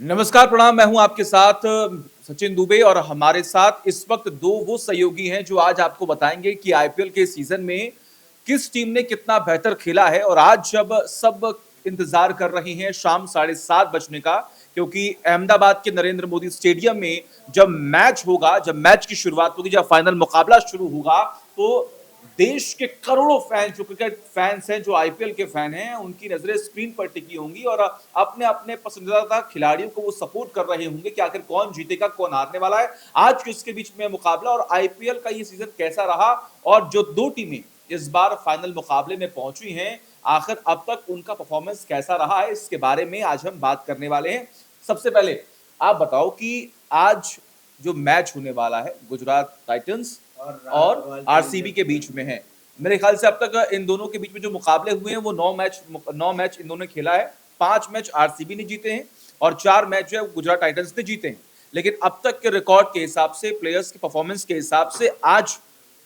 नमस्कार, प्रणाम। मैं हूं आपके साथ सचिन दुबे और हमारे साथ इस वक्त दो वो सहयोगी हैं जो आज आपको बताएंगे कि आईपीएल के सीजन में किस टीम ने कितना बेहतर खेला है। और आज जब सब इंतजार कर रहे हैं शाम 7:30 बजने का, क्योंकि अहमदाबाद के नरेंद्र मोदी स्टेडियम में जब मैच होगा, जब मैच की शुरुआत होगी, जब फाइनल मुकाबला शुरू होगा, तो देश के करोड़ों फैंस जो क्रिकेट फैंस हैं, जो आईपीएल के फैन हैं, उनकी नजरें स्क्रीन पर टिकी होंगी और अपने अपने पसंदीदा खिलाड़ियों को वो सपोर्ट कर रहे होंगे कि आखिर कौन जीतेगा, कौन हारने वाला है। आज किसके बीच में मुकाबला और आईपीएल का ये सीजन कैसा रहा, और जो दो टीमें इस बार फाइनल मुकाबले में पहुंची हैं, आखिर अब तक उनका परफॉर्मेंस कैसा रहा है, इसके बारे में आज हम बात करने वाले हैं। सबसे पहले आप बताओ कि आज जो मैच होने वाला है गुजरात टाइटंस और आरसीबी के बीच में है, मेरे ख्याल से अब तक इन दोनों के बीच में जो मुकाबले हुए हैं वो 9 मैच इन दोनों ने खेला है। 5 मैच आरसीबी ने जीते हैं और 4 मैच जो है गुजरात टाइटंस ने जीते हैं। लेकिन अब तक के रिकॉर्ड के हिसाब से, प्लेयर्स की परफॉर्मेंस के हिसाब से, आज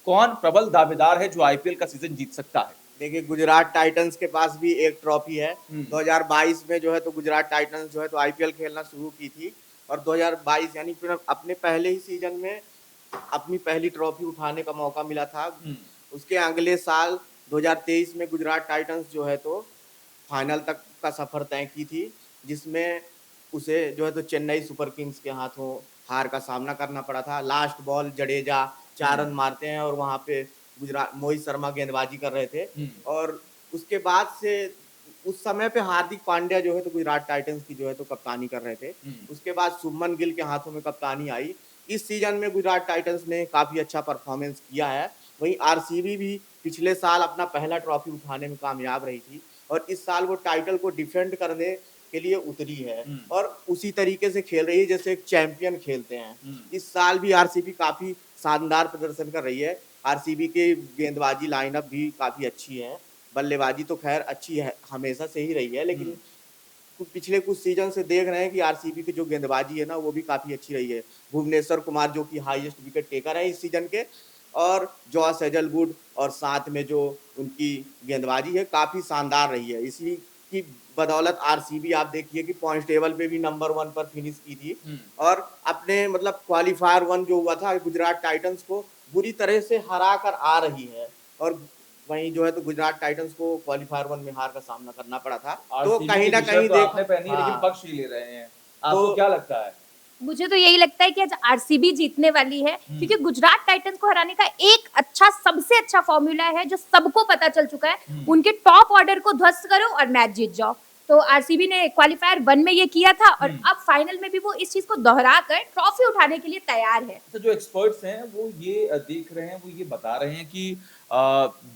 कौन प्रबल दावेदार है जो आईपीएल का सीजन जीत सकता है? देखिए, गुजरात टाइटंस के पास भी एक ट्रॉफी है। 2022 में जो है तो गुजरात टाइटंस जो है तो आईपीएल खेलना शुरू की थी और 2022 यानी फिर अपने पहले ही सीजन में अपनी पहली ट्रॉफी उठाने का मौका मिला था। उसके अगले साल 2023 में गुजरात टाइटंस जो है तो फाइनल तक का सफर तय की थी, जिसमें उसे जो है तो चेन्नई सुपर किंग्स के हाथों हार का सामना करना पड़ा था। लास्ट बॉल जडेजा 4 रन मारते हैं और वहां पे गुजरात मोहित शर्मा गेंदबाजी कर रहे थे और उसके बाद से उस समय पे हार्दिक पांड्या जो है तो गुजरात टाइटंस की जो है तो कप्तानी कर रहे थे। उसके बाद शुभमन गिल के हाथों में कप्तानी आई। इस सीजन में गुजरात टाइटंस ने काफी अच्छा परफॉर्मेंस किया है। वहीं आरसीबी भी पिछले साल अपना पहला ट्रॉफी उठाने में कामयाब रही थी और इस साल वो टाइटल को डिफेंड करने के लिए उतरी है और उसी तरीके से खेल रही है जैसे एक चैंपियन खेलते हैं। इस साल भी आरसीबी काफी शानदार प्रदर्शन कर रही है। आरसीबी के गेंदबाजी लाइनअप भी काफी अच्छी है। बल्लेबाजी तो खैर अच्छी है, हमेशा से ही रही है, लेकिन पिछले कुछ सीजन से देख रहे हैं कि आरसीबी की जो गेंदबाजी है ना वो भी काफी अच्छी रही है। भुवनेश्वर कुमार जो कि हाईएस्ट विकेट टेकर है इस सीजन के, और जॉस हेजलवुड, और साथ में जो उनकी गेंदबाजी है काफी शानदार रही है। इसी की बदौलत आरसीबी आप देखिए कि पॉइंट टेबल पे भी नंबर 1 पर फिनिश की थी और अपने मतलब क्वालिफायर 1 जो हुआ था गुजरात टाइटंस को बुरी तरह से हरा कर आ रही है और वहीं जो है तो गुजरात टाइटंस को क्वालिफायर 1 में हार का सामना करना पड़ा था। तो कहीं ना कहीं तो आपने पहनी है, लेकिन पक्ष ही ले रहे हैं। आपको क्या लगता है? मुझे तो यही लगता है कि आज आरसीबी जीतने वाली है, क्योंकि गुजरात टाइटंस को हराने का एक अच्छा, सबसे अच्छा फॉर्मूला है जो सबको पता चल चुका है। उनके टॉप ऑर्डर को ध्वस्त करो और मैच जीत जाओ। तो आरसीबी ने क्वालिफायर 1 में ये किया था और अब फाइनल में भी वो इस चीज को दोहरा कर ट्रॉफी उठाने के लिए तैयार है। तो जो एक्सपर्ट्स हैं वो ये देख रहे हैं, वो ये बता रहे हैं कि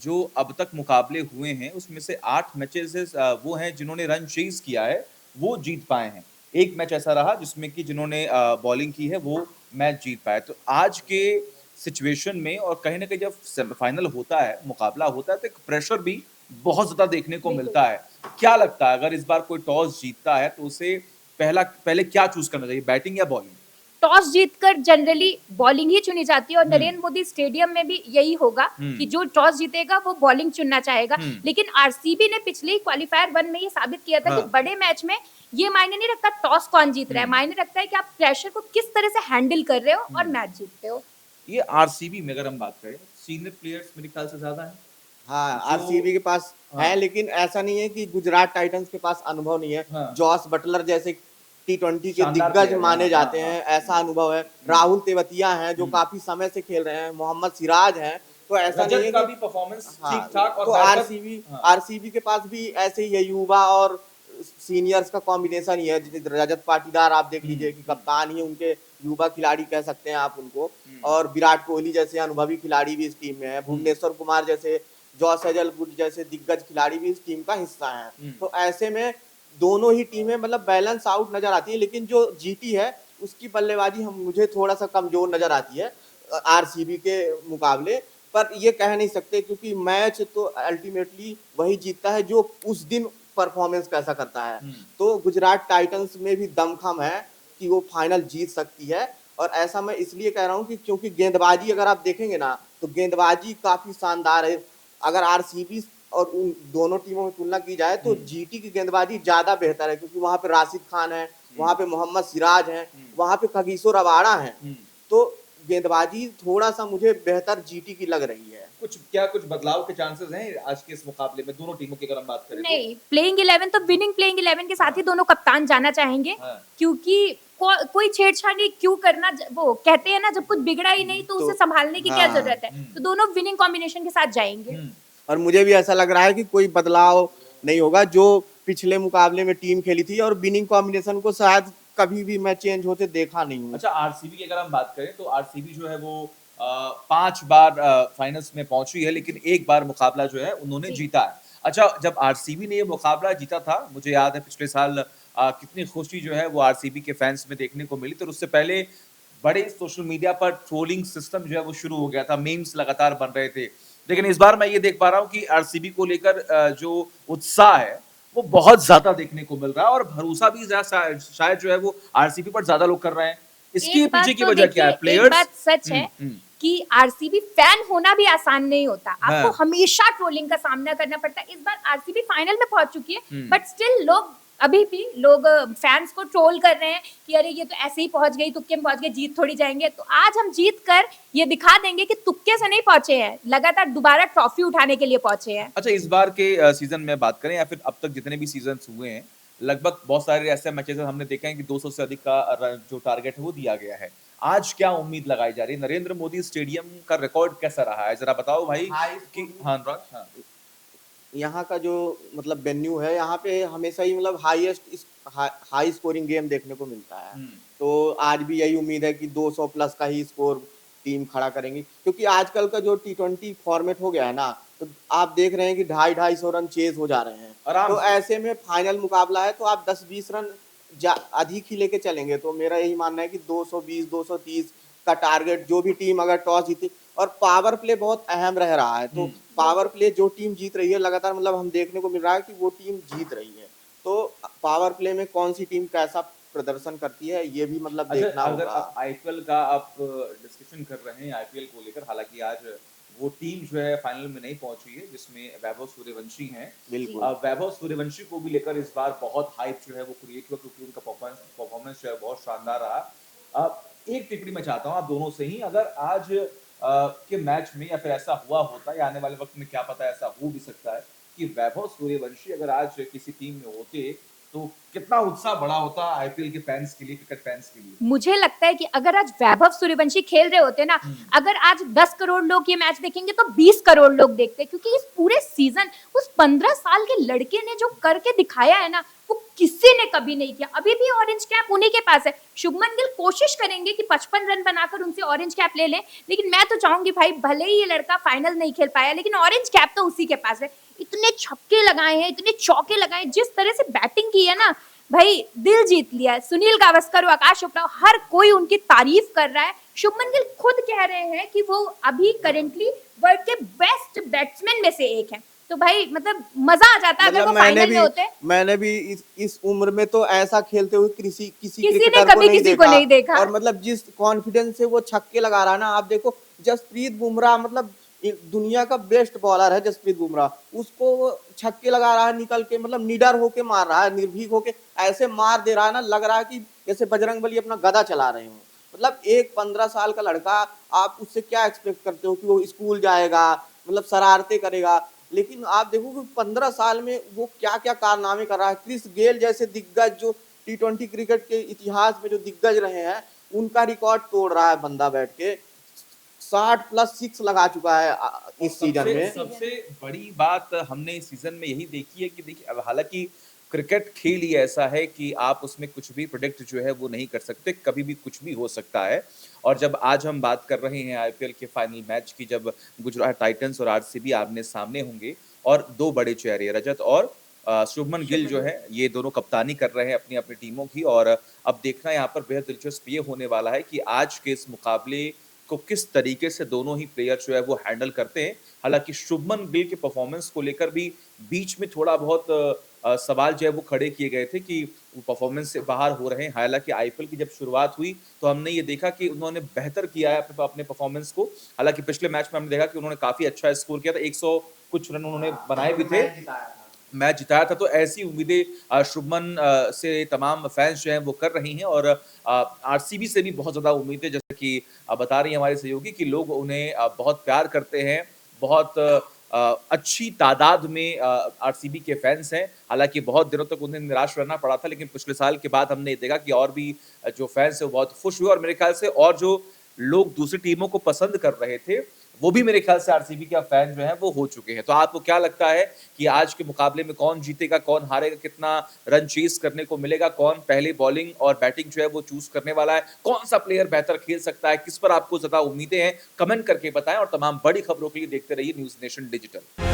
जो अब तक मुकाबले हुए हैं उसमें से 8 मैचेस वो हैं जिन्होंने रन चेज किया है, वो जीत पाए हैं। एक मैच ऐसा रहा जिसमें कि जिन्होंने बॉलिंग की है वो मैच जीत पाए। तो आज के सिचुएशन में और कहीं ना कहीं जब सेमीफाइनल होता है, मुकाबला होता है, तो एक प्रेशर भी बहुत ज्यादा देखने को मिलता है। क्या लगता है, अगर इस बार कोई टॉस जीतता है तो उसे पहले क्या चूज करना चाहिए, बैटिंग या बॉलिंग? टॉस जीतकर जनरली बॉलिंग ही चुनी जाती है और नरेंद्र मोदी स्टेडियम में भी यही होगा कि जो टॉस जीतेगा वो बॉलिंग चुनना चाहेगा। लेकिन आरसीबी ने पिछले ही क्वालिफायर 1 में ये साबित किया था कि बड़े मैच में ये मायने नहीं रखता टॉस कौन जीत रहा है, मायने रखता है कि आप प्रेशर को किस तरह से हैंडल कर रहे हो और मैच जीतते हो। ये आरसीबी में अगर हम बात करें, सीनियर प्लेयर्स मेरे ख्याल से ज्यादा है। हाँ, आरसीबी के पास है, लेकिन ऐसा नहीं है कि गुजरात टाइटंस के पास अनुभव नहीं है। जॉस बटलर जैसे टी20 के दिग्गज माने जाते हैं, ऐसा अनुभव है। राहुल तेवतिया हैं जो काफी समय से खेल रहे हैं, मोहम्मद सिराज हैं। तो ऐसा नहीं है कि परफॉर्मेंस ठीक-ठाक, और तो आरसीबी के पास भी ऐसे ही युवा और सीनियर्स का कॉम्बिनेशन ही है। रजत पाटीदार आप देख लीजिए कि कप्तान ही उनके युवा खिलाड़ी कह सकते हैं आप उनको, और विराट कोहली जैसे अनुभवी खिलाड़ी भी इस टीम में है। भुवनेश्वर कुमार जैसे, जॉस हेजलवुड जैसे दिग्गज खिलाड़ी भी इस टीम का हिस्सा हैं। तो ऐसे में दोनों ही टीमें मतलब बैलेंस आउट नजर आती है, लेकिन जो जीटी है उसकी बल्लेबाजी मुझे थोड़ा सा कमजोर नजर आती है आरसीबी के मुकाबले। पर ये कह नहीं सकते क्योंकि मैच तो अल्टीमेटली वही जीतता है जो उस दिन परफॉर्मेंस कैसा करता है। तो गुजरात टाइटंस में भी दमखम है कि वो फाइनल जीत सकती है। और ऐसा मैं इसलिए कह रहा हूँ कि क्योंकि गेंदबाजी अगर आप देखेंगे ना तो गेंदबाजी काफी शानदार है। अगर आरसीबी और उन दोनों टीमों में तुलना की जाए तो जीटी की गेंदबाजी ज्यादा बेहतर है, क्योंकि वहां पे राशिद खान है, वहां पे मोहम्मद सिराज है, वहां पे खगीसो रबाड़ा है। तो गेंदबाजी थोड़ा सा मुझे बेहतर जीटी की लग रही है। कुछ बदलाव के चांसेस हैं आज के इस मुकाबले में दोनों टीमों की अगर हम बात करें? नहीं, प्लेइंग 11 तो विनिंग प्लेइंग 11 के साथ ही दोनों कप्तान जाना चाहेंगे, हाँ। क्योंकि कोई छेड़छाड़ी क्यों करना, वो कहते हैं ना जब कुछ बिगड़ा ही नहीं तो उसे संभालने की क्या हाँ। जरूरत है, तो दोनों विनिंग कॉम्बिनेशन के साथ जाएंगे। और मुझे भी ऐसा लग रहा है कि कोई बदलाव नहीं होगा, जो पिछले मुकाबले में टीम खेली थी, और विनिंग कॉम्बिनेशन को शायद कभी भी मैं चेंज होते देखा नहीं हूँ। अच्छा, आरसीबी की अगर हम बात करें तो आरसीबी जो है वो 5 बार फाइनल्स में पहुंची है, लेकिन एक बार मुकाबला जो है उन्होंने जीता है। अच्छा, जब आरसीबी ने ये मुकाबला जीता था, मुझे याद है पिछले साल कितनी खुशी जो है वो आरसीबी के फैंस में देखने को मिली। तो उससे पहले बड़े सोशल मीडिया पर ट्रोलिंग सिस्टम जो है वो शुरू हो गया था, मीम्स लगातार बन रहे थे। लेकिन इस बार मैं ये देख पा रहा हूँ कि आरसीबी को लेकर जो उत्साह है वो बहुत ज्यादा देखने को मिल रहा है, और भरोसा भी शायद जो है वो आरसीबी पर ज्यादा लोग कर रहे हैं। इसके एक बात पीछे की तो वजह क्या है? देखिए, प्लेयर्स? एक बात सच है कि आरसीबी फैन होना भी आसान नहीं होता, आपको हाँ। हमेशा ट्रोलिंग का सामना करना पड़ता है। इस बार आरसीबी फाइनल में पहुंच चुकी है, बट स्टिल अभी भी लोग फैंस को ट्रोल कर रहे हैं कि अरे ये तो ऐसे ही पहुंच गई, तुक्के में पहुंच गए, जीत थोड़ी जाएंगे। तो आज हम जीत कर ये दिखा देंगे कि तुक्के से नहीं पहुंचे हैं, लगातार दोबारा ट्रॉफी उठाने के लिए पहुंचे हैं। अच्छा, इस बार के सीजन में बात करें या फिर अब तक जितने भी सीजन हुए हैं, लगभग बहुत सारे ऐसे मैचेस हमने देखे हैं कि 200 से अधिक का जो टारगेट है वो दिया गया है। आज क्या उम्मीद लगाई जा रही है? नरेंद्र मोदी स्टेडियम का रिकॉर्ड कैसा रहा है, जरा बताओ भाई। कि हाँ अनुराग, हाँ। यहाँ का जो मतलब वेन्यू है, यहाँ पे हमेशा ही मतलब हाई स्कोरिंग गेम देखने को मिलता है। तो आज भी यही उम्मीद है कि 200 प्लस का ही स्कोर टीम खड़ा करेंगी, क्योंकि आजकल का जो T20 फॉर्मेट हो गया है ना, तो आप देख रहे हैं कि 250-250 रन चेज हो जा रहे हैं। आराम तो से। ऐसे में फाइनल मुकाबला है, तो आप 10-20 रन अधिक ही लेके चलेंगे। तो मेरा यही मानना है कि 220-230 का टारगेट, जो भी टीम अगर टॉस जीती, और पावर प्ले बहुत अहम रह रहा है। तो पावर प्ले जो टीम जीत रही है लगातार, मतलब हम देखने को मिल रहा है कि वो टीम जीत रही है। तो पावर प्ले में कौन सी टीम कैसा प्रदर्शन करती है, ये भी मतलब देखना अगर होगा। आईपीएल का आप डिस्कशन कर रहे हैं आईपीएल को लेकर, हालांकि आज वो टीम जो है फाइनल में नहीं पहुंची है जिसमें वैभव सूर्यवंशी हैं। बिल्कुल। वैभव सूर्यवंशी को भी लेकर इस बार बहुत हाइप जो है वो क्रिएट हुआ, क्योंकि उनका परफॉर्मेंस जो है बहुत शानदार रहा। एक टिप्पणी मैं चाहता हूं आप दोनों से ही, अगर आज के मैच में या फिर ऐसा हुआ होता, या आने वाले वक्त में क्या पता ऐसा हो भी सकता है कि वैभव सूर्यवंशी अगर आज किसी टीम में होते, तो कितना उत्साह बढ़ा होता आईपीएल के फैंस के लिए, क्रिकेट फैंस के लिए। मुझे लगता है कि अगर आज वैभव सूर्यवंशी खेल रहे होते ना, अगर आज 10 करोड़ लोग ये मैच देखेंगे तो 20 करोड़ लोग देखते, क्योंकि इस पूरे सीजन उस 15 साल के लड़के ने जो करके दिखाया है ना, वो किसी ने कभी नहीं किया। अभी भी ऑरेंज कैप उन्हीं के पास है। शुभमन गिल कोशिश करेंगे कि 55 रन बनाकर उनसे ऑरेंज कैप ले लें, लेकिन मैं तो चाहूंगी भाई, भले ही ये लड़का फाइनल नहीं खेल पाया, लेकिन ऑरेंज कैप तो उसी के पास है। इतने छक्के लगाए हैं, इतने चौके लगाए, जिस तरह से बैटिंग की है ना भाई, दिल जीत लिया है। सुनील गावस्कर, आकाश चोपड़ा, हर कोई उनकी तारीफ कर रहा है। शुभमन गिल खुद कह रहे हैं कि वो अभी करेंटली वर्ल्ड के बेस्ट बैट्समैन में से एक हैं। तो भाई मतलब मजा आ जाता अगर वो फाइनल में होते। मैंने भी इस उम्र में तो ऐसा खेलते हुए किसी ने क्रिकेटर कभी किसी को नहीं देखा। और मतलब जिस कॉन्फिडेंस से वो छक्के लगा रहा है ना, आप देखो जसप्रीत बुमराह, मतलब दुनिया का बेस्ट बॉलर है जसप्रीत बुमराह, उसको वो छक्के लगा रहा है निकल के, मतलब निडर होके मार रहा है, निर्भीक होके ऐसे मार दे रहा है ना, लग रहा है कि जैसे बजरंगबली अपना गदा चला रहे हो। मतलब एक 15 साल का लड़का, आप उससे क्या एक्सपेक्ट करते हो कि वो स्कूल जाएगा, मतलब शरारते करेगा? लेकिन आप देखो कि 15 साल में वो क्या क्या कारनामे कर रहा है। क्रिस गेल जैसे दिग्गज, जो T20 क्रिकेट के इतिहास में जो दिग्गज रहे हैं, उनका रिकॉर्ड तोड़ रहा है बंदा बैठ के। 60 प्लस 6 लगा चुका है इस सीजन में। सबसे बड़ी बात हमने इस सीजन में यही देखी है कि देखिए, हालांकि क्रिकेट खेल ही ऐसा है कि आप उसमें कुछ भी प्रेडिक्ट जो है वो नहीं कर सकते, कभी भी कुछ भी हो सकता है। और जब आज हम बात कर रहे हैं आईपीएल के फाइनल मैच की, जब गुजरात टाइटंस और आरसीबी आमने सामने होंगे, और दो बड़े चेहरे रजत और शुभमन गिल जो है, ये दोनों कप्तानी कर रहे हैं अपनी अपनी टीमों की। और अब देखना यहाँ पर बेहद दिलचस्प ये होने वाला है कि आज के इस मुकाबले को किस तरीके से दोनों ही प्लेयर जो है वो हैंडल करते हैं। हालांकि शुभमन गिल के परफॉर्मेंस को लेकर भी बीच में थोड़ा बहुत सवाल जो है वो खड़े किए गए थे कि वो परफॉर्मेंस से बाहर हो रहे हैं। हालांकि आईपीएल की जब शुरुआत हुई तो हमने ये देखा कि उन्होंने बेहतर किया है अपने परफॉर्मेंस को। हालांकि पिछले मैच में हमने देखा कि उन्होंने काफी अच्छा स्कोर किया था, 100 कुछ रन उन्होंने बनाए भी थे, मैच जिताया था। तो ऐसी उम्मीदें शुभमन से तमाम फैंस जो हैं वो कर रही हैं और आरसीबी से भी बहुत ज़्यादा उम्मीदें, जैसे कि बता रही हैं हमारे सहयोगी, कि लोग उन्हें बहुत प्यार करते हैं, बहुत अच्छी तादाद में आरसीबी के फैंस हैं। हालांकि बहुत दिनों तक उन्हें निराश रहना पड़ा था, लेकिन पिछले साल के बाद हमने देखा कि और भी जो फैंस हैं वो बहुत खुश हुए और मेरे ख्याल से और जो लोग दूसरी टीमों को पसंद कर रहे थे वो भी मेरे ख्याल से आरसीबी के फैन जो हैं वो हो चुके हैं। तो आपको क्या लगता है कि आज के मुकाबले में कौन जीतेगा, कौन हारेगा, कितना रन चेस करने को मिलेगा, कौन पहले बॉलिंग और बैटिंग जो है वो चूज करने वाला है, कौन सा प्लेयर बेहतर खेल सकता है, किस पर आपको ज्यादा उम्मीदें हैं, कमेंट करके बताएं और तमाम बड़ी खबरों के लिए देखते रहिए न्यूज़ नेशन डिजिटल।